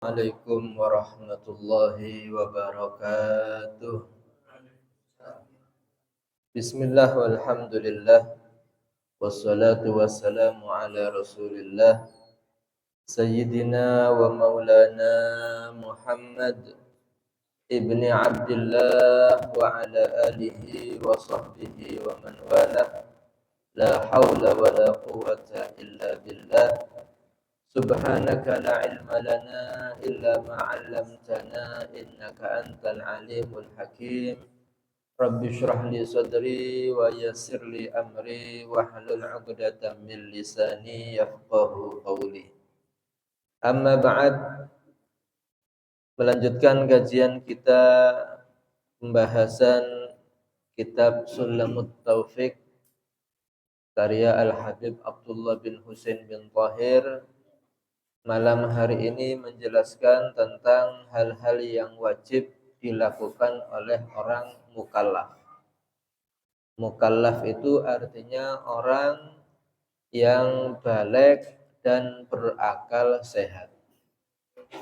Assalamualaikum warahmatullahi wabarakatuh. Bismillah walhamdulillah wassalatu wassalamu ala Rasulillah Sayyidina wa maulana Muhammad ibni Abdullah wa ala alihi wa sahbihi wa man wala. La hawla wa la quwwata illa billah. Subhanaka la ilma lana illa ma 'allamtana innaka antal alimul hakim. Rabbi shrah li sadri wa yassir li amri wahlul 'uqdatam min lisani yafqahu qawli. Amma ba'd, melanjutkan kajian kita pembahasan kitab Sulamut Taufiq karya Al-Habib Abdullah bin Husain bin Tahir. Malam hari ini menjelaskan tentang hal-hal yang wajib dilakukan oleh orang mukallaf. Mukallaf itu artinya orang yang baligh dan berakal sehat.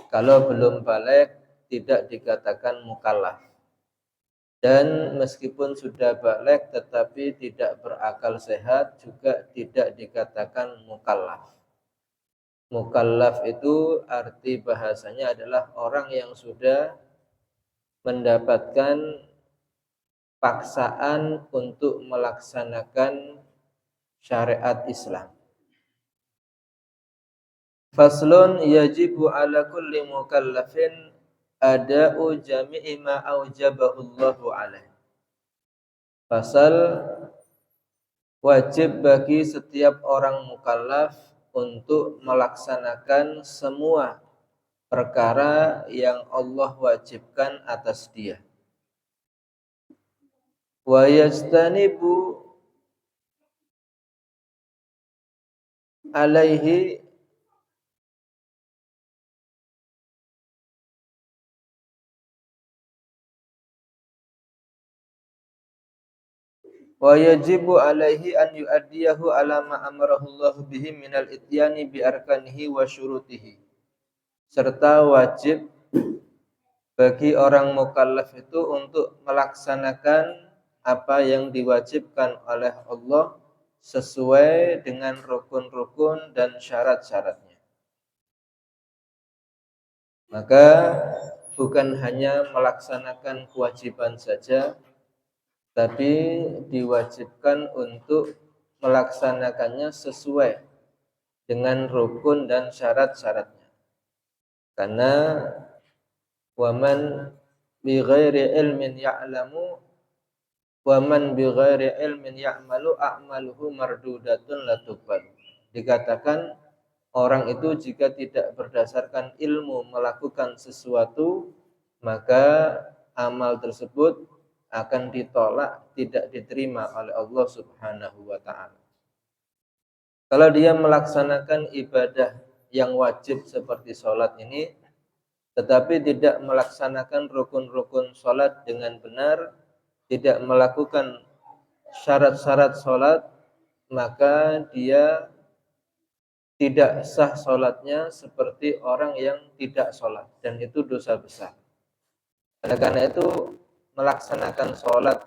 Kalau belum baligh tidak dikatakan mukallaf. Dan meskipun sudah baligh tetapi tidak berakal sehat juga tidak dikatakan mukallaf. Mukallaf itu arti bahasanya adalah orang yang sudah mendapatkan paksaan untuk melaksanakan syariat Islam. Faslun yajibu ala kulli mukallafin ada'u jami'i ma aujabahu Allahu alaih. Fasal wajib bagi setiap orang mukallaf untuk melaksanakan semua perkara yang Allah wajibkan atas dia. Wa yastanibu alaihi wa yajibu alaihi an yu'addiyahu ala ma amarahu Allah bihi minal ityani bi arkanihi wa syurutihi. Serta wajib bagi orang mukallaf itu untuk melaksanakan apa yang diwajibkan oleh Allah sesuai dengan rukun-rukun dan syarat-syaratnya. Maka bukan hanya melaksanakan kewajiban saja, tapi diwajibkan untuk melaksanakannya sesuai dengan rukun dan syarat-syaratnya. Karena waman bighairi ilmin ya'lamu waman bighairi ilmin ya'malu a'maluhu mardudatun la tuqbal. Dikatakan orang itu jika tidak berdasarkan ilmu melakukan sesuatu, maka amal tersebut akan ditolak, tidak diterima oleh Allah Subhanahu wa taala. Kalau dia melaksanakan ibadah yang wajib seperti sholat ini, tetapi tidak melaksanakan rukun-rukun sholat dengan benar, tidak melakukan syarat-syarat sholat, maka dia tidak sah sholatnya seperti orang yang tidak sholat, dan itu dosa besar. Karena itu melaksanakan sholat,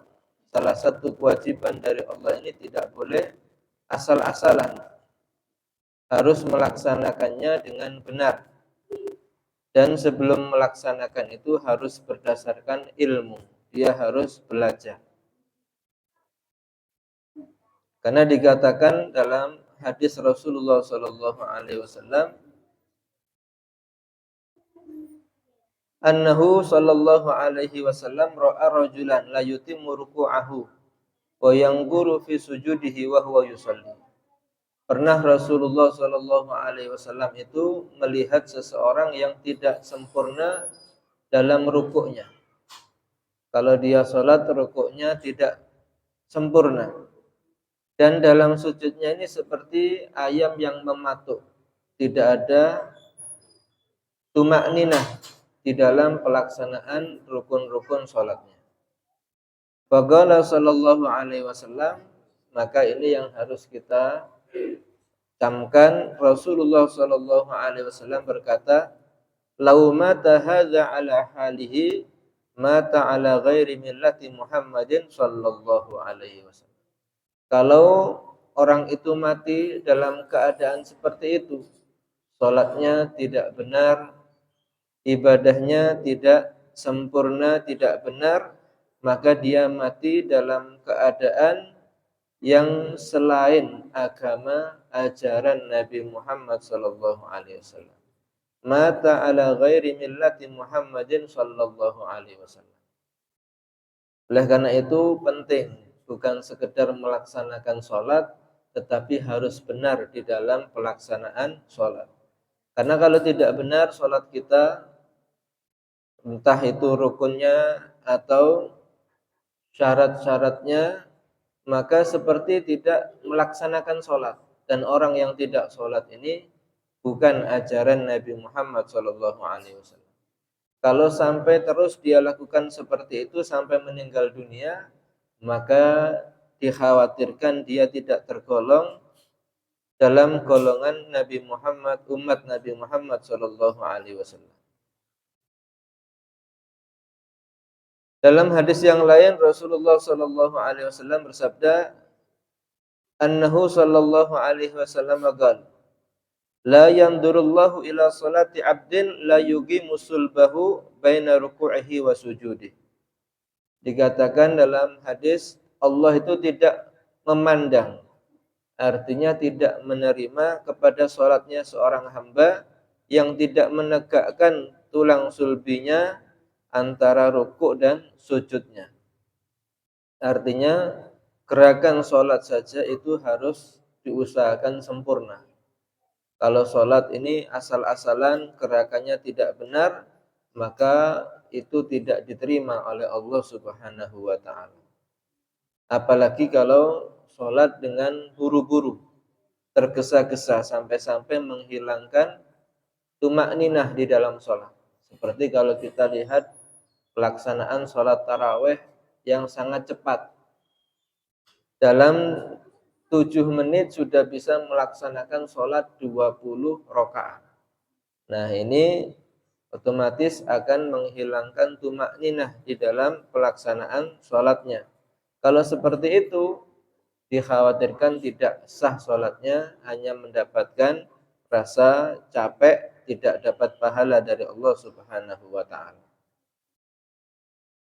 salah satu kewajiban dari Allah ini tidak boleh asal-asalan, harus melaksanakannya dengan benar. Dan sebelum melaksanakan itu harus berdasarkan ilmu, dia harus belajar. Karena dikatakan dalam hadis Rasulullah SAW, annahu sallallahu alaihi wasallam ra'a rajulan la yutimmu ruku'ahu wa yanzuru fi sujudihi wa huwa yusalli. Pernah Rasulullah sallallahu alaihi wasallam itu melihat seseorang yang tidak sempurna dalam rukuknya. Kalau dia salat rukuknya tidak sempurna. Dan dalam sujudnya ini seperti ayam yang mematuk. Tidak ada tumakninah di dalam pelaksanaan rukun-rukun sholatnya. Faqala sallallahu alaihi wasallam, maka ini yang harus kita camkan. Rasulullah sallallahu alaihi wasallam berkata, lau mata hadza ala halihi mata ala ghairi millati Muhammadin sallallahu alaihi wasallam. Kalau orang itu mati dalam keadaan seperti itu, salatnya tidak benar, ibadahnya tidak sempurna, tidak benar, maka dia mati dalam keadaan yang selain agama ajaran Nabi Muhammad sallallahu alaihi wasallam. Mata ala ghairi millati Muhammadin sallallahu alaihi wasallam. Oleh karena itu penting bukan sekedar melaksanakan sholat, tetapi harus benar di dalam pelaksanaan sholat. Karena kalau tidak benar sholat kita, entah itu rukunnya atau syarat-syaratnya, maka seperti tidak melaksanakan sholat. Dan orang yang tidak sholat ini bukan ajaran Nabi Muhammad SAW. Kalau sampai terus dia lakukan seperti itu sampai meninggal dunia, maka dikhawatirkan dia tidak tergolong dalam golongan Nabi Muhammad, umat Nabi Muhammad SAW. Dalam hadis yang lain Rasulullah SAW bersabda, "Annahu sallallahu alaihi wasallam qala, la yandurullahu ila salati 'abdin la yuqimu sulbahu baina ruku'ihi wa sujudih." Dikatakan dalam hadis, Allah itu tidak memandang, artinya tidak menerima kepada salatnya seorang hamba yang tidak menegakkan tulang sulbinya antara rukuk dan sujudnya. Artinya gerakan salat saja itu harus diusahakan sempurna. Kalau salat ini asal-asalan gerakannya tidak benar, maka itu tidak diterima oleh Allah Subhanahu wa taala. Apalagi kalau salat dengan buru-buru, tergesa-gesa sampai-sampai menghilangkan tumakninah di dalam salat. Seperti kalau kita lihat pelaksanaan salat tarawih yang sangat cepat. Dalam 7 menit sudah bisa melaksanakan salat 20 rakaat. Nah, ini otomatis akan menghilangkan tumakninah di dalam pelaksanaan salatnya. Kalau seperti itu, dikhawatirkan tidak sah salatnya, hanya mendapatkan rasa capek, tidak dapat pahala dari Allah Subhanahu wa taala.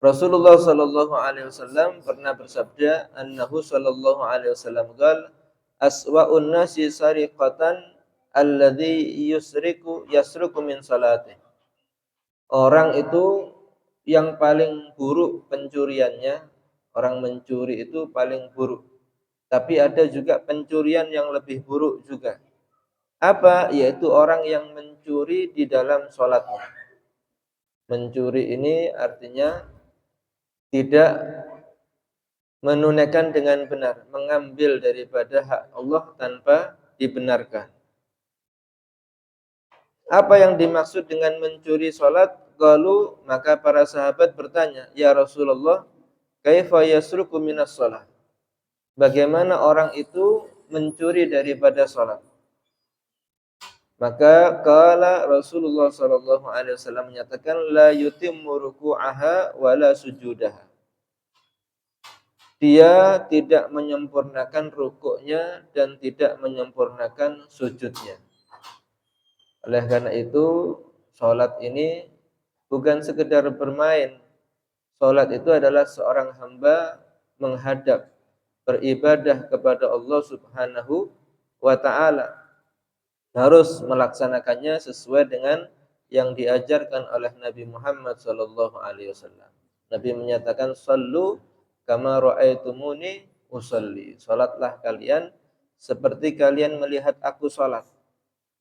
Rasulullah sallallahu alaihi wasallam pernah bersabda, annahu sallallahu alaihi wasallam qala, aswa'un nasi sariqatan alladhi yasruku min salatih. Orang itu yang paling buruk pencuriannya, orang mencuri itu paling buruk. Tapi ada juga pencurian yang lebih buruk juga. Apa? Yaitu orang yang mencuri di dalam sholatnya. Mencuri ini artinya tidak menunaikan dengan benar, mengambil daripada hak Allah tanpa dibenarkan. Apa yang dimaksud dengan mencuri sholat? Qalu, maka para sahabat bertanya, ya Rasulullah, kaifa yasruku minas sholat? Bagaimana orang itu mencuri daripada sholat? Maka qala Rasulullah sallallahu alaihi wasallam menyatakan, la yutimmu ruku'aha wa la sujudaha. Dia tidak menyempurnakan rukuknya dan tidak menyempurnakan sujudnya. Oleh karena itu, salat ini bukan sekedar bermain. Salat itu adalah seorang hamba menghadap, beribadah kepada Allah Subhanahu wa taala. Harus melaksanakannya sesuai dengan yang diajarkan oleh Nabi Muhammad sallallahu alaihi wasallam. Nabi menyatakan, "Shallu kama ra'aitumuni usolli." Salatlah kalian seperti kalian melihat aku salat.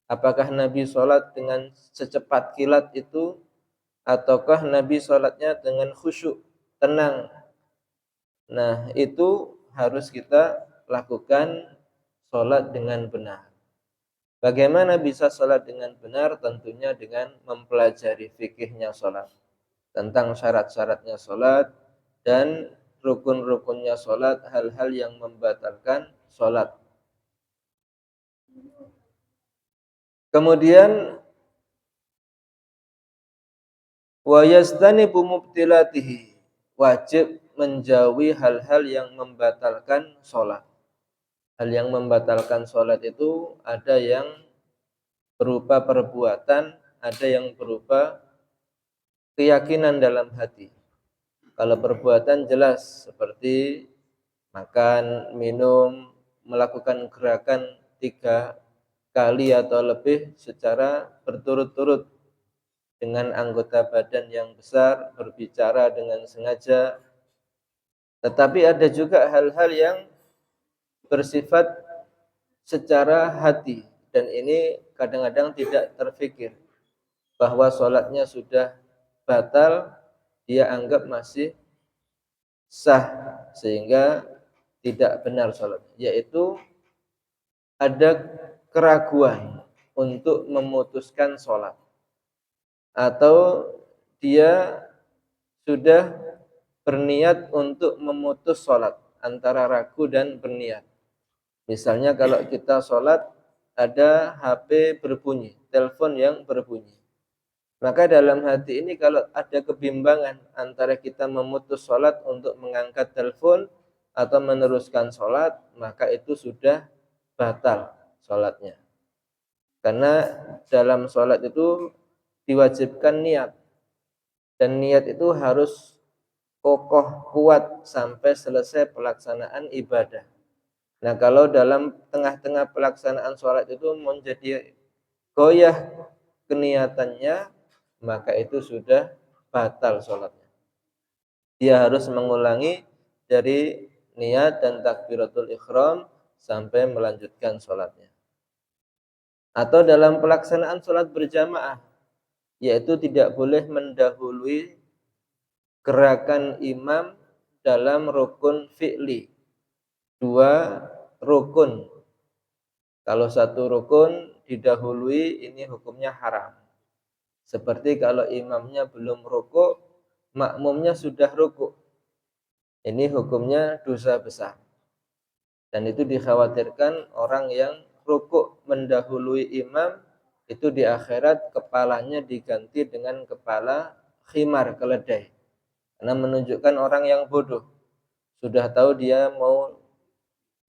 Apakah Nabi salat dengan secepat kilat itu, ataukah Nabi salatnya dengan khusyuk, tenang? Nah, itu harus kita lakukan salat dengan benar. Bagaimana bisa salat dengan benar? Tentunya dengan mempelajari fikihnya salat, tentang syarat-syaratnya salat dan rukun-rukunnya salat, hal-hal yang membatalkan salat. Kemudian Wa yastanibu mubtilatihi. Wajib menjauhi hal-hal yang membatalkan sholat. Hal yang membatalkan sholat itu ada yang berupa perbuatan, ada yang berupa keyakinan dalam hati. Kalau perbuatan jelas seperti makan, minum, melakukan gerakan 3 kali atau lebih secara berturut-turut dengan anggota badan yang besar, berbicara dengan sengaja. Tetapi ada juga hal-hal yang bersifat secara hati, dan ini kadang-kadang tidak terfikir bahwa sholatnya sudah batal, dia anggap masih sah sehingga tidak benar sholat, yaitu ada keraguan untuk memutuskan sholat, atau dia sudah berniat untuk memutus sholat, antara ragu dan berniat. Misalnya kalau kita sholat ada HP berbunyi, telepon yang berbunyi, maka dalam hati ini kalau ada kebimbangan antara kita memutus sholat untuk mengangkat telepon atau meneruskan sholat, maka itu sudah batal sholatnya. Karena dalam sholat itu diwajibkan niat, dan niat itu harus kokoh kuat sampai selesai pelaksanaan ibadah. Nah, kalau dalam tengah-tengah pelaksanaan sholat itu menjadi goyah keniatannya, maka itu sudah batal sholatnya. Dia harus mengulangi dari niat dan takbiratul ihram sampai melanjutkan sholatnya. Atau dalam pelaksanaan sholat berjamaah, yaitu tidak boleh mendahului gerakan imam dalam rukun fi'li. 2 rukun. Kalau 1 rukun didahului, ini hukumnya haram. Seperti kalau imamnya belum rukuk, makmumnya sudah rukuk. Ini hukumnya dosa besar. Dan itu dikhawatirkan orang yang rukuk mendahului imam, itu di akhirat kepalanya diganti dengan kepala khimar, keledai. Karena menunjukkan orang yang bodoh. Sudah tahu dia mau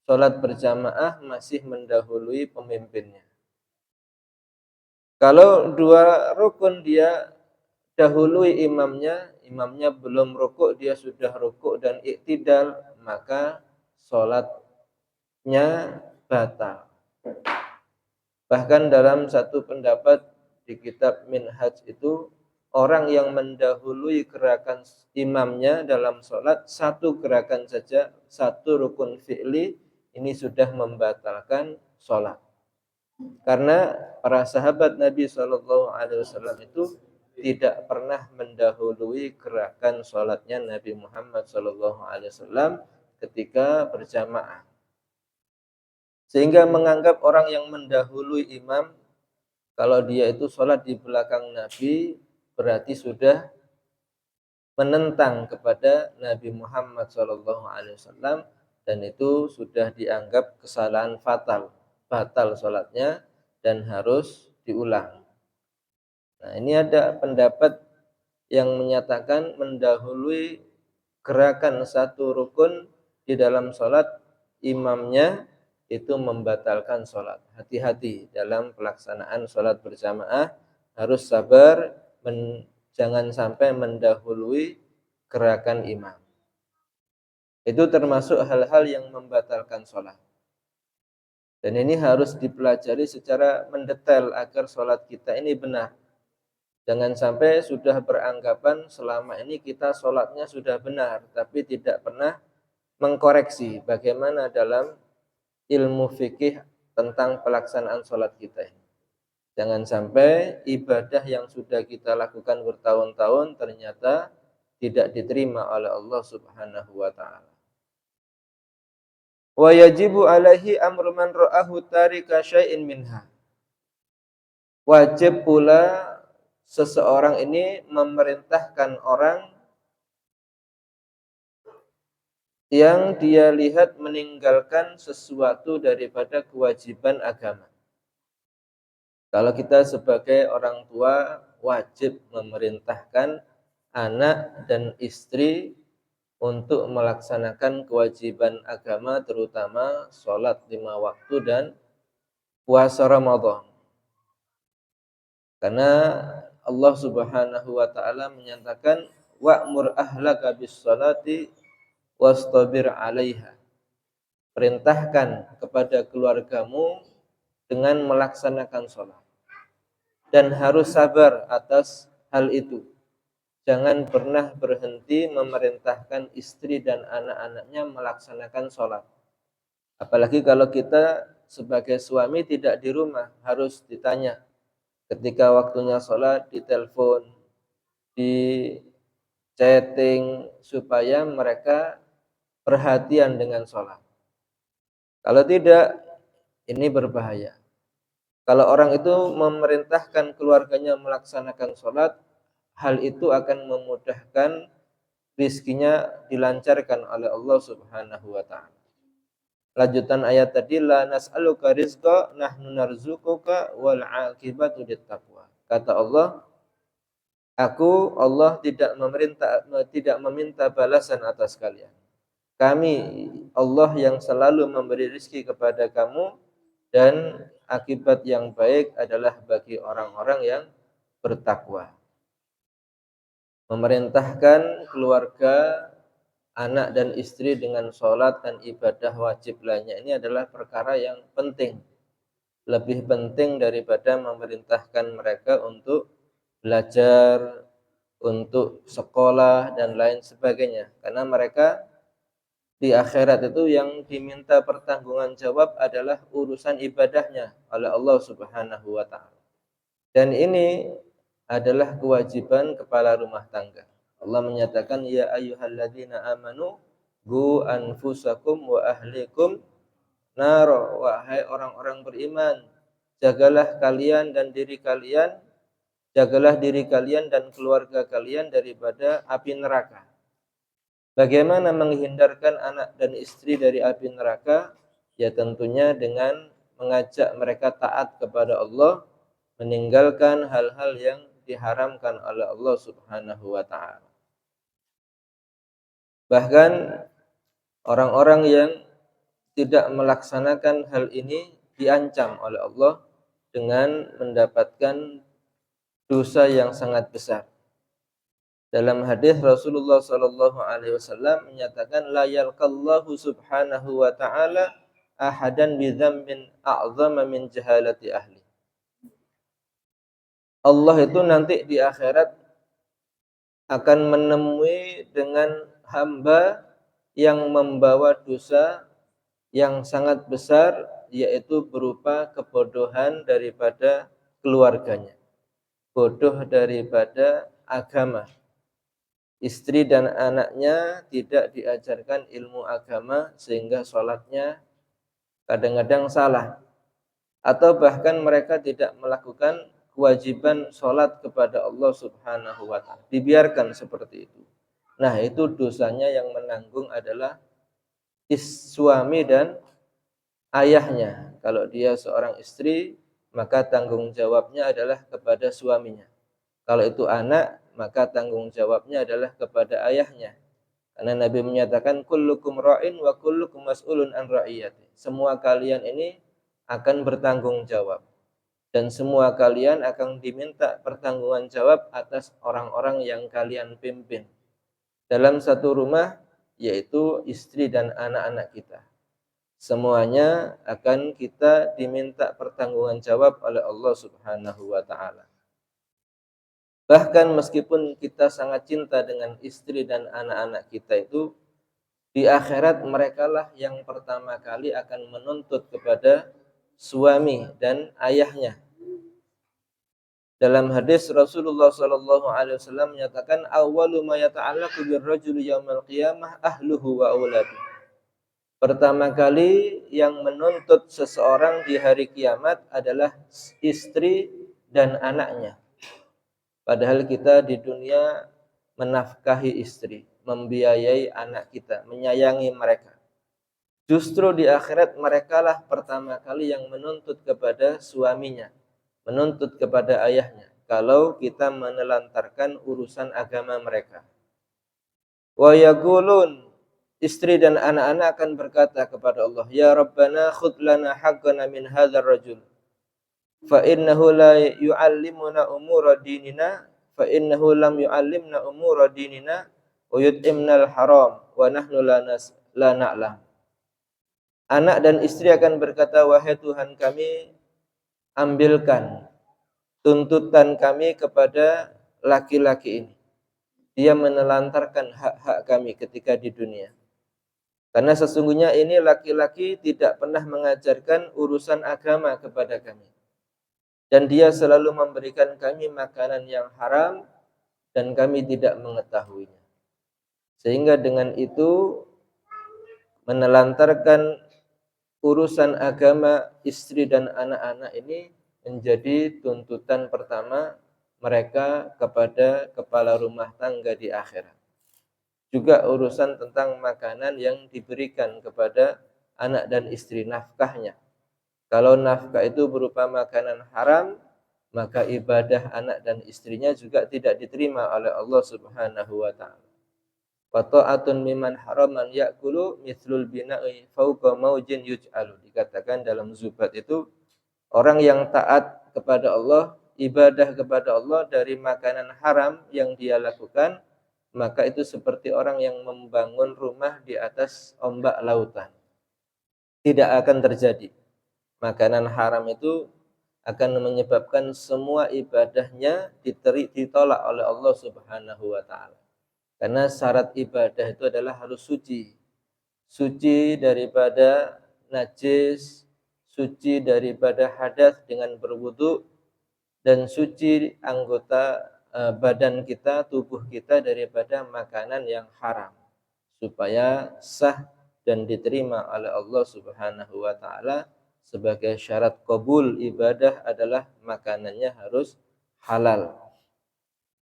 sholat berjamaah masih mendahului pemimpinnya. Kalau 2 rukun dia dahului imamnya belum rukuk, dia sudah rukuk dan iktidal, maka sholatnya batal. Bahkan dalam satu pendapat di kitab Minhaj itu, orang yang mendahului gerakan imamnya dalam sholat, 1 gerakan saja, 1 rukun fi'li, ini sudah membatalkan sholat. Karena para sahabat Nabi SAW itu tidak pernah mendahului gerakan sholatnya Nabi Muhammad SAW ketika berjamaah. Sehingga menganggap orang yang mendahului imam, kalau dia itu sholat di belakang Nabi, berarti sudah menentang kepada Nabi Muhammad SAW, dan itu sudah dianggap kesalahan fatal, batal sholatnya dan harus diulang. Nah, ini ada pendapat yang menyatakan mendahului gerakan 1 rukun di dalam sholat imamnya itu membatalkan sholat. Hati-hati dalam pelaksanaan sholat berjamaah, harus sabar, jangan sampai mendahului gerakan imam. Itu termasuk hal-hal yang membatalkan sholat. Dan ini harus dipelajari secara mendetail agar sholat kita ini benar. Jangan sampai sudah beranggapan selama ini kita sholatnya sudah benar, tapi tidak pernah mengkoreksi bagaimana dalam ilmu fikih tentang pelaksanaan sholat kita ini. Jangan sampai ibadah yang sudah kita lakukan bertahun-tahun ternyata tidak diterima oleh Allah Subhanahu wa ta'ala. Wa yajibu alaihi amru man ra'ahu tarika syai'in minha. Wajib pula seseorang ini memerintahkan orang yang dia lihat meninggalkan sesuatu daripada kewajiban agama. Kalau kita sebagai orang tua wajib memerintahkan anak dan istri untuk melaksanakan kewajiban agama, terutama sholat 5 waktu dan puasa Ramadan. Karena Allah Subhanahu wa taala menyatakan wa'mur ahlaka bis-shalati wastabir 'alaiha. Perintahkan kepada keluargamu dengan melaksanakan sholat dan harus sabar atas hal itu. Jangan pernah berhenti memerintahkan istri dan anak-anaknya melaksanakan sholat. Apalagi kalau kita sebagai suami tidak di rumah, harus ditanya. Ketika waktunya sholat, ditelepon, di chatting, supaya mereka perhatian dengan sholat. Kalau tidak, ini berbahaya. Kalau orang itu memerintahkan keluarganya melaksanakan sholat, hal itu akan memudahkan rizkinya dilancarkan oleh Allah Subhanahu wa taala. Lanjutan ayat tadi, la nas'aluka rizqa nahnu narzuquka wal 'aqibatu littaqwa. Kata Allah, Allah tidak meminta balasan atas kalian. Kami Allah yang selalu memberi rizki kepada kamu, dan akibat yang baik adalah bagi orang-orang yang bertakwa. Memerintahkan keluarga, anak dan istri dengan sholat dan ibadah wajib lainnya ini adalah perkara yang penting. Lebih penting daripada memerintahkan mereka untuk belajar, untuk sekolah dan lain sebagainya. Karena mereka di akhirat itu yang diminta pertanggungan jawab adalah urusan ibadahnya oleh Allah Subhanahu wa taala. Dan ini adalah kewajiban kepala rumah tangga. Allah menyatakan, ya ayyuhalladzina amanu qu anfusakum wa ahlikum naro, wahai orang-orang beriman, jagalah kalian dan diri kalian, jagalah diri kalian dan keluarga kalian daripada api neraka. Bagaimana menghindarkan anak dan istri dari api neraka? Ya tentunya dengan mengajak mereka taat kepada Allah, meninggalkan hal-hal yang diharamkan oleh Allah Subhanahu wa taala. Bahkan orang-orang yang tidak melaksanakan hal ini diancam oleh Allah dengan mendapatkan dosa yang sangat besar. Dalam hadis Rasulullah sallallahu alaihi wasallam menyatakan, la yalqallahu subhanahu wa ta'ala ahadan bi dzambin a'zama min jahalati ahli. Allah itu nanti di akhirat akan menemui dengan hamba yang membawa dosa yang sangat besar, yaitu berupa kebodohan daripada keluarganya, bodoh daripada agama. Istri dan anaknya tidak diajarkan ilmu agama sehingga sholatnya kadang-kadang salah, atau bahkan mereka tidak melakukan kewajiban sholat kepada Allah Subhanahu wa ta'ala, dibiarkan seperti itu. Nah, itu dosanya yang menanggung adalah suami dan ayahnya. Kalau dia seorang istri, maka tanggung jawabnya adalah kepada suaminya. Kalau itu anak, maka tanggung jawabnya adalah kepada ayahnya. Karena Nabi menyatakan, kullukum ra'in wa kullukum mas'ulun an ra'iyati. Semua kalian ini akan bertanggung jawab, dan semua kalian akan diminta pertanggungan jawab atas orang-orang yang kalian pimpin dalam satu rumah, yaitu istri dan anak-anak kita. Semuanya akan kita diminta pertanggungan jawab oleh Allah Subhanahu wa ta'ala. Bahkan meskipun kita sangat cinta dengan istri dan anak-anak kita itu, di akhirat merekalah yang pertama kali akan menuntut kepada suami dan ayahnya. Dalam hadis Rasulullah sallallahu alaihi wasallam menyatakan, awwalu ma yata'allaqu birrajuli yaumil qiyamah ahluhu wa auladuhu. Pertama kali yang menuntut seseorang di hari kiamat adalah istri dan anaknya. Padahal kita di dunia menafkahi istri, membiayai anak kita, menyayangi mereka. Justru di akhirat merekalah pertama kali yang menuntut kepada suaminya, menuntut kepada ayahnya. kalau kita menelantarkan urusan agama mereka. Wa yaqulun, istri dan anak-anak akan berkata kepada Allah, ya Rabbana khudh lana haqqana min hadzal rajul fa innahu la yu'allimuna umura dinina fa innahu lam yu'allimna umura dinina wa yut'imnal haram wa nahnu la na'lam. Anak dan istri akan berkata, wahai Tuhan kami, ambilkan tuntutan kami kepada laki-laki ini. Dia menelantarkan hak-hak kami ketika di dunia. Karena sesungguhnya ini laki-laki tidak pernah mengajarkan urusan agama kepada kami. Dan dia selalu memberikan kami makanan yang haram dan kami tidak mengetahuinya. Sehingga dengan itu menelantarkan urusan agama istri dan anak-anak ini menjadi tuntutan pertama mereka kepada kepala rumah tangga di akhirat. Juga urusan tentang makanan yang diberikan kepada anak dan istri, nafkahnya. Kalau nafkah itu berupa makanan haram, maka ibadah anak dan istrinya juga tidak diterima oleh Allah Subhanahu wa taala. Wa ta'atun mimman haraman ya'kulu mithlul bina'i fawqa maujin yuj'alu. Dikatakan dalam Zubat itu, orang yang taat kepada Allah, ibadah kepada Allah dari makanan haram yang dia lakukan, maka itu seperti orang yang membangun rumah di atas ombak lautan. Tidak akan terjadi. Makanan haram itu akan menyebabkan semua ibadahnya ditolak oleh Allah Subhanahu wa taala. Karena syarat ibadah itu adalah harus suci. Suci daripada najis, suci daripada hadas dengan berwudu, dan suci anggota badan kita, tubuh kita daripada makanan yang haram. Supaya sah dan diterima oleh Allah Subhanahu wa taala. Sebagai syarat qabul ibadah adalah makanannya harus halal.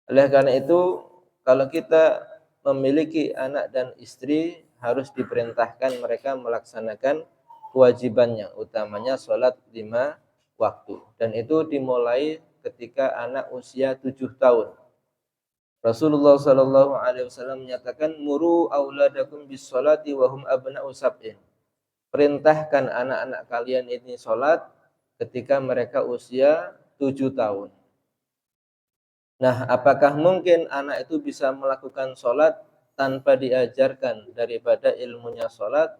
Oleh karena itu, kalau kita memiliki anak dan istri, harus diperintahkan mereka melaksanakan kewajibannya, utamanya sholat 5 waktu. Dan itu dimulai ketika anak usia 7 tahun. Rasulullah SAW menyatakan, muru auladakum bis sholati wahum abna'u sab'in. Perintahkan anak-anak kalian ini sholat ketika mereka usia 7 tahun. Nah, apakah mungkin anak itu bisa melakukan sholat tanpa diajarkan daripada ilmunya sholat?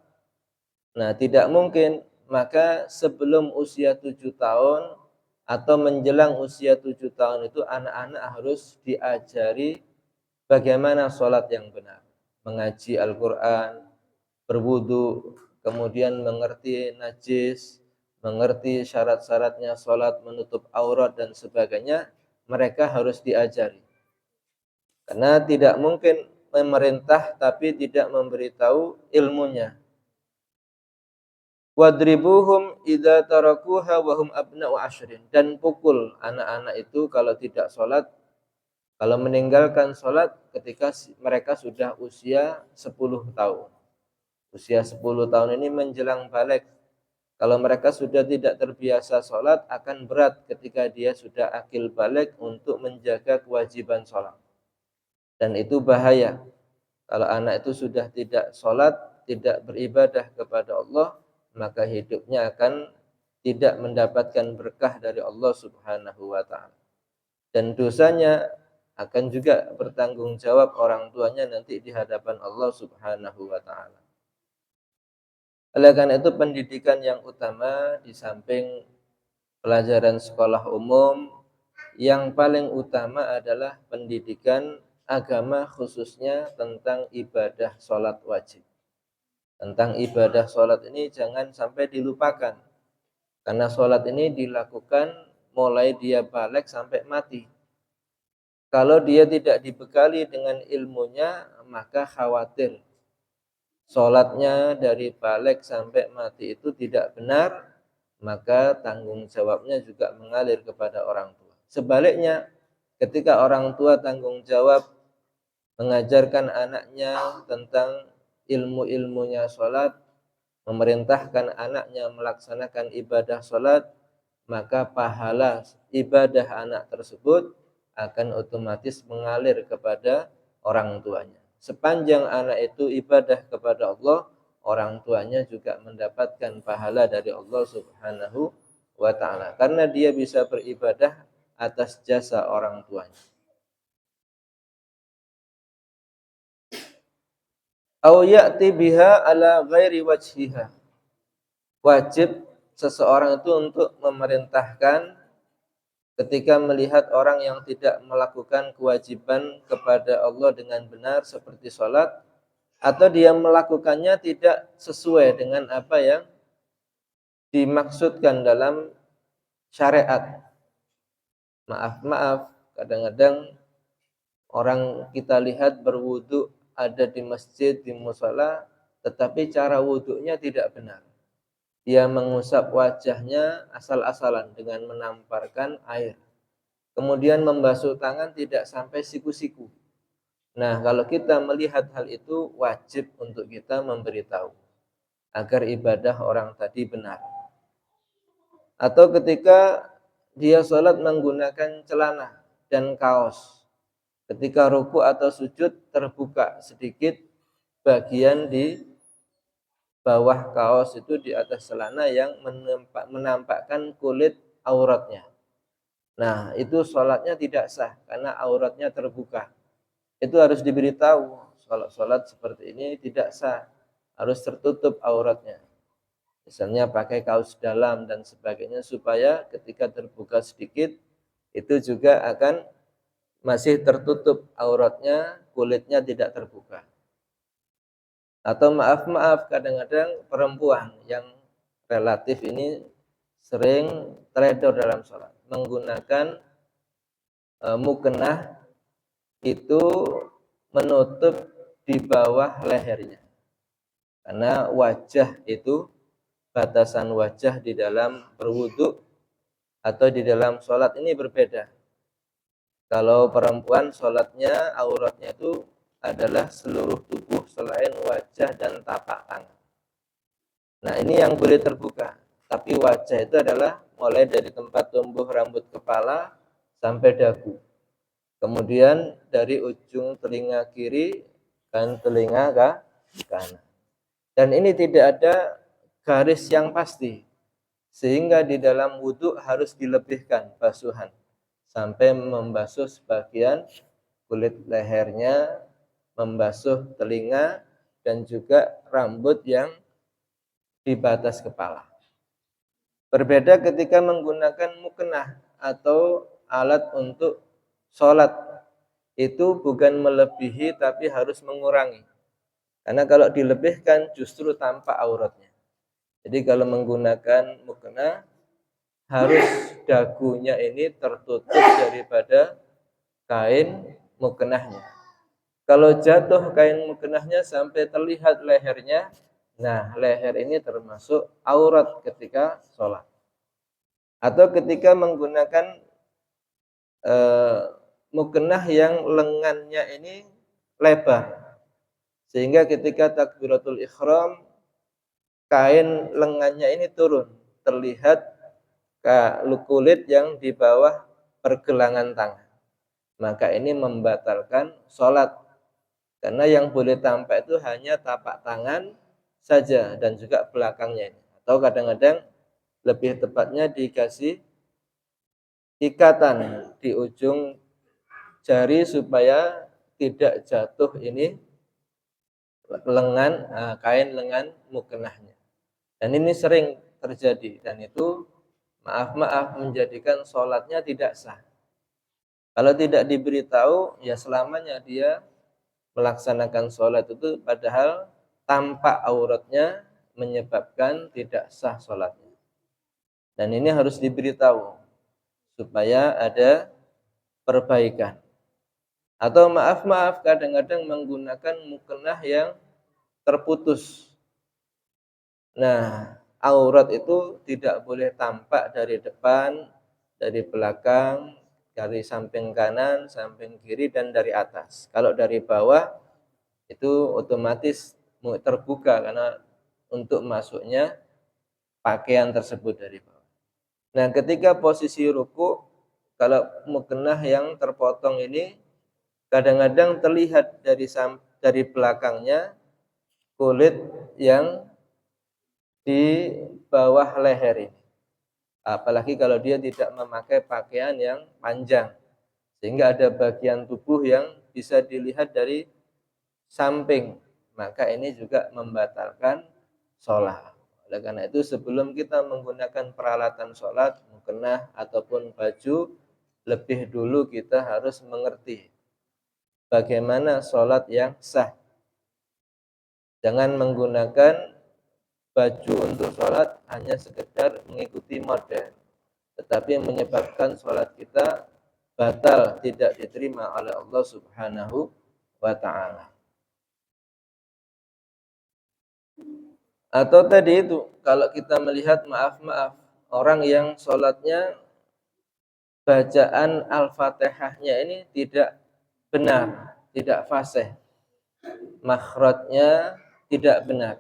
Nah, tidak mungkin. Maka sebelum usia 7 tahun atau menjelang usia 7 tahun itu anak-anak harus diajari bagaimana sholat yang benar. Mengaji Al-Quran, berwudu, kemudian mengerti najis, mengerti syarat-syaratnya sholat, menutup aurat dan sebagainya, mereka harus diajari. Karena tidak mungkin memerintah tapi tidak memberitahu ilmunya. Wadribuhum idza tarakuha wa hum abna'u ashrin. Dan pukul anak-anak itu kalau tidak sholat, kalau meninggalkan sholat ketika mereka sudah usia 10 tahun. Usia 10 tahun ini menjelang balik. Kalau mereka sudah tidak terbiasa sholat, akan berat ketika dia sudah akil balik untuk menjaga kewajiban sholat. Dan itu bahaya. Kalau anak itu sudah tidak sholat, tidak beribadah kepada Allah, maka hidupnya akan tidak mendapatkan berkah dari Allah Subhanahu wa ta'ala. Dan dosanya akan juga bertanggung jawab orang tuanya nanti di hadapan Allah Subhanahu wa ta'ala. Oleh karena itu pendidikan yang utama di samping pelajaran sekolah umum, yang paling utama adalah pendidikan agama, khususnya tentang ibadah sholat wajib. Tentang ibadah sholat ini jangan sampai dilupakan. Karena sholat ini dilakukan mulai dia balik sampai mati. Kalau dia tidak dibekali dengan ilmunya, maka khawatir sholatnya dari balik sampai mati itu tidak benar, maka tanggung jawabnya juga mengalir kepada orang tua. Sebaliknya, ketika orang tua tanggung jawab mengajarkan anaknya tentang ilmu-ilmunya sholat, memerintahkan anaknya melaksanakan ibadah sholat, maka pahala ibadah anak tersebut akan otomatis mengalir kepada orang tuanya. Sepanjang anak itu ibadah kepada Allah, orang tuanya juga mendapatkan pahala dari Allah Subhanahu wa ta'ala, karena dia bisa beribadah atas jasa orang tuanya. Au ya'ti biha ala ghairi wajhiha. Wajib seseorang itu untuk memerintahkan ketika melihat orang yang tidak melakukan kewajiban kepada Allah dengan benar seperti sholat, atau dia melakukannya tidak sesuai dengan apa yang dimaksudkan dalam syariat. Maaf, kadang-kadang orang kita lihat berwudu ada di masjid, di musala, tetapi cara wudunya tidak benar. Dia mengusap wajahnya asal-asalan dengan menamparkan air. Kemudian membasuh tangan tidak sampai siku-siku. Nah, kalau kita melihat hal itu, wajib untuk kita memberitahu agar ibadah orang tadi benar. Atau ketika dia sholat menggunakan celana dan kaos, ketika ruku atau sujud terbuka sedikit bagian di bawah kaos itu di atas celana yang menampakkan kulit auratnya. Nah, itu sholatnya tidak sah karena auratnya terbuka. Itu harus diberitahu, sholat seperti ini tidak sah, harus tertutup auratnya. Misalnya pakai kaos dalam dan sebagainya, supaya ketika terbuka sedikit itu juga akan masih tertutup auratnya, kulitnya tidak terbuka. Atau maaf, kadang-kadang perempuan yang relatif ini sering teledor dalam sholat, menggunakan mukena itu menutup di bawah lehernya. Karena wajah itu, batasan wajah di dalam berwudu atau di dalam sholat ini berbeda. Kalau perempuan sholatnya auratnya itu adalah seluruh tubuh selain wajah dan tapak tangan. Nah, ini yang boleh terbuka. Tapi wajah itu adalah mulai dari tempat tumbuh rambut kepala sampai dagu. Kemudian dari ujung telinga kiri dan telinga kanan. Dan ini tidak ada garis yang pasti, sehingga di dalam wudhu harus dilebihkan basuhan sampai membasuh sebagian kulit lehernya, membasuh telinga, dan juga rambut yang di batas kepala. Berbeda ketika menggunakan mukena atau alat untuk sholat. Itu bukan melebihi tapi harus mengurangi. Karena kalau dilebihkan justru tampak auratnya. Jadi kalau menggunakan mukena, harus dagunya ini tertutup daripada kain mukenahnya. Kalau jatuh kain mukenahnya sampai terlihat lehernya, nah leher ini termasuk aurat ketika sholat. Atau ketika menggunakan mukenah yang lengannya ini lebar, sehingga ketika takbiratul ihram kain lengannya ini turun, terlihat kulit yang di bawah pergelangan tangan. Maka ini membatalkan sholat. Karena yang boleh tampak itu hanya tapak tangan saja dan juga belakangnya ini. Atau kadang-kadang lebih tepatnya dikasih ikatan di ujung jari supaya tidak jatuh ini kain lengan mukenahnya. Dan ini sering terjadi, dan itu maaf menjadikan sholatnya tidak sah. Kalau tidak diberitahu, ya selamanya dia melaksanakan sholat itu padahal tampak auratnya menyebabkan tidak sah sholatnya. Dan ini harus diberitahu supaya ada perbaikan. Atau maaf kadang-kadang menggunakan mukenah yang terputus. Nah, aurat itu tidak boleh tampak dari depan, dari belakang, dari samping kanan, samping kiri, dan dari atas. Kalau dari bawah itu otomatis terbuka karena untuk masuknya pakaian tersebut dari bawah. Nah, ketika posisi ruku Kalau muknah yang terpotong ini kadang-kadang terlihat dari belakangnya kulit yang di bawah leher ini. Apalagi kalau dia tidak memakai pakaian yang panjang, sehingga ada bagian tubuh yang bisa dilihat dari samping, maka ini juga membatalkan sholat. Oleh karena itu sebelum kita menggunakan peralatan sholat, mukena ataupun baju, lebih dulu kita harus mengerti bagaimana sholat yang sah. Jangan menggunakan baju untuk sholat hanya sekedar mengikuti model, tetapi menyebabkan sholat kita batal, tidak diterima oleh Allah Subhanahu wa ta'ala. Atau tadi itu, kalau kita melihat maaf orang yang sholatnya bacaan Al-Fatihahnya ini tidak benar, tidak fasih, makhrajnya tidak benar,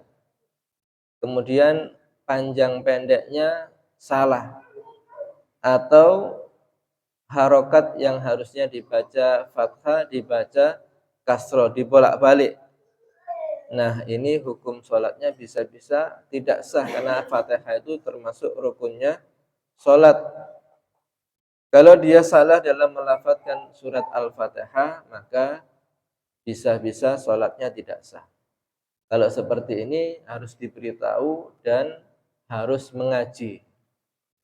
kemudian panjang pendeknya salah, atau harokat yang harusnya dibaca fathah dibaca kasroh, dibolak-balik. Nah, ini hukum sholatnya bisa-bisa tidak sah, karena Fatihah itu termasuk rukunnya sholat. Kalau dia salah dalam melafadzkan surat Al-Fatihah, maka bisa-bisa sholatnya tidak sah. Kalau seperti ini harus diberitahu dan harus mengaji.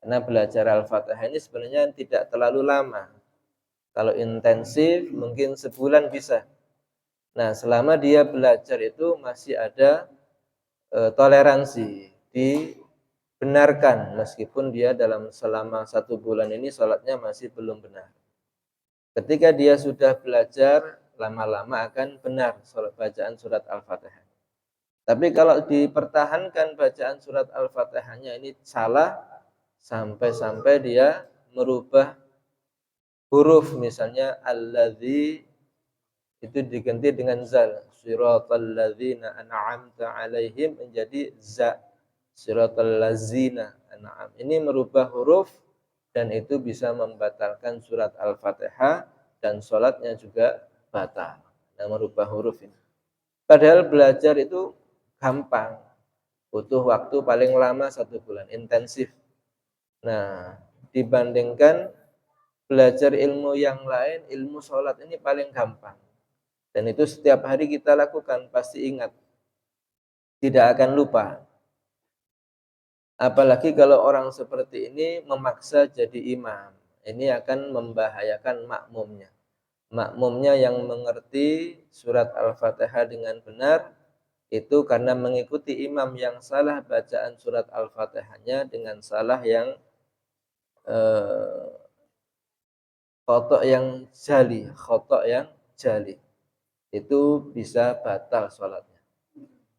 Karena belajar Al-Fatihah ini sebenarnya tidak terlalu lama. Kalau intensif mungkin sebulan bisa. Nah, selama dia belajar itu masih ada toleransi, dibenarkan meskipun dia selama 1 bulan ini sholatnya masih belum benar. Ketika dia sudah belajar, lama-lama akan benar bacaan surat Al-Fatihah. Tapi kalau dipertahankan bacaan surat Al-Fatihahnya ini salah, sampai-sampai dia merubah huruf, misalnya alladzi itu diganti dengan zal, siratal ladzina an'amta alaihim menjadi za, siratal ladzina an'am. Ini merubah huruf dan itu bisa membatalkan surat Al-Fatihah dan sholatnya juga batal. Nah, merubah huruf ini. Padahal belajar itu gampang, butuh waktu paling lama 1 bulan, intensif. Nah, dibandingkan belajar ilmu yang lain, ilmu sholat ini paling gampang. Dan itu setiap hari kita lakukan, pasti ingat. Tidak akan lupa. Apalagi kalau orang seperti ini memaksa jadi imam. Ini akan membahayakan makmumnya. Makmumnya yang mengerti surat Al-Fatihah dengan benar, itu karena mengikuti imam yang salah bacaan surat Al-Fatihahnya dengan salah yang khotok yang jali. Itu bisa batal sholatnya.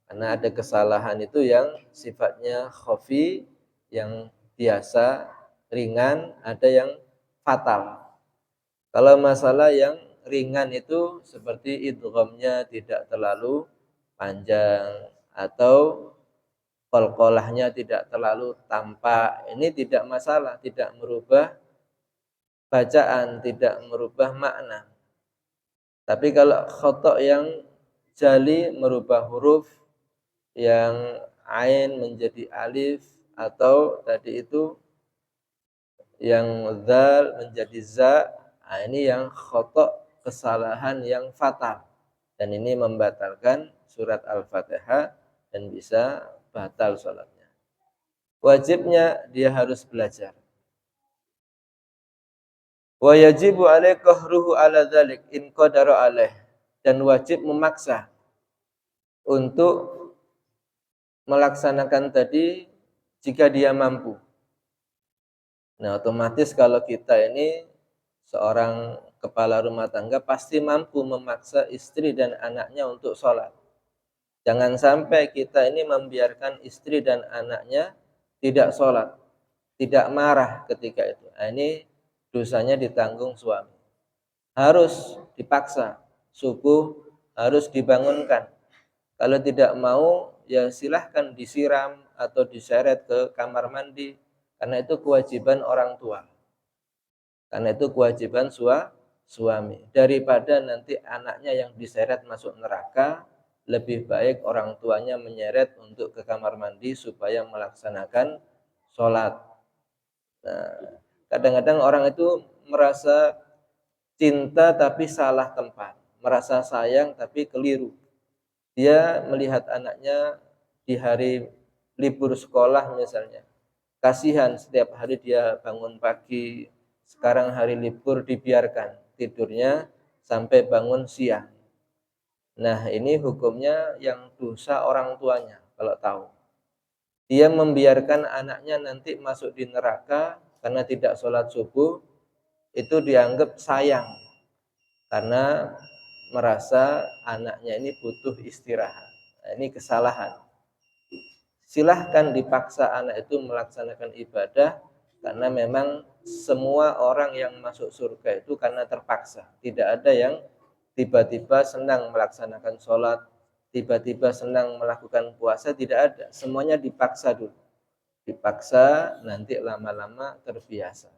Karena ada kesalahan itu yang sifatnya khafi, yang biasa, ringan, ada yang fatal. Kalau masalah yang ringan itu seperti idghamnya tidak terlalu panjang atau qalqalahnya tidak terlalu tampak, ini tidak masalah, tidak merubah bacaan, tidak merubah makna. Tapi kalau khotok yang jali, merubah huruf yang ain menjadi alif, atau tadi itu yang zal menjadi za, nah ini yang khotok, kesalahan yang fatal, dan ini membatalkan surat Al-Fatihah dan bisa batal sholatnya. Wajibnya dia harus belajar. Wa yajibu alaih qahruhu ala dzalik in qadara alaih, dan wajib memaksa untuk melaksanakan tadi jika dia mampu. Nah, otomatis kalau kita ini seorang kepala rumah tangga pasti mampu memaksa istri dan anaknya untuk sholat. Jangan sampai kita ini membiarkan istri dan anaknya tidak sholat, tidak marah ketika itu. Nah, ini dosanya ditanggung suami. Harus dipaksa, subuh harus dibangunkan. Kalau tidak mau, ya silahkan disiram atau diseret ke kamar mandi, karena itu kewajiban orang tua. Karena itu kewajiban suami. Daripada nanti anaknya yang diseret masuk neraka, lebih baik orang tuanya menyeret untuk ke kamar mandi supaya melaksanakan sholat. Nah, kadang-kadang orang itu merasa cinta tapi salah tempat, merasa sayang tapi keliru. Dia melihat anaknya di hari libur sekolah misalnya, kasihan setiap hari dia bangun pagi, sekarang hari libur dibiarkan tidurnya sampai bangun siang. Nah, ini hukumnya yang dosa orang tuanya kalau tahu. Dia membiarkan anaknya nanti masuk di neraka karena tidak sholat subuh, itu dianggap sayang karena merasa anaknya ini butuh istirahat. Nah, ini kesalahan. Silahkan dipaksa anak itu melaksanakan ibadah karena memang semua orang yang masuk surga itu karena terpaksa. Tidak ada yang tiba-tiba senang melaksanakan sholat, tiba-tiba senang melakukan puasa, tidak ada. Semuanya dipaksa dulu. Dipaksa, nanti lama-lama terbiasa.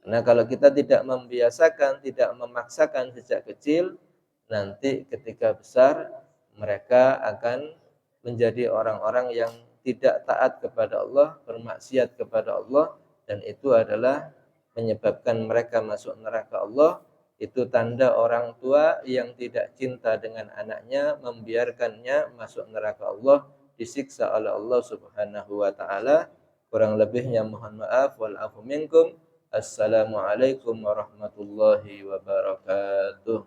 Nah, kalau kita tidak membiasakan, tidak memaksakan sejak kecil, nanti ketika besar mereka akan menjadi orang-orang yang tidak taat kepada Allah, bermaksiat kepada Allah, dan itu adalah menyebabkan mereka masuk neraka Allah. Itu tanda orang tua yang tidak cinta dengan anaknya, membiarkannya masuk neraka Allah, disiksa oleh Allah Subhanahu wa taala. Kurang lebihnya mohon maaf, wal afu minkum. Assalamualaikum warahmatullahi wabarakatuh.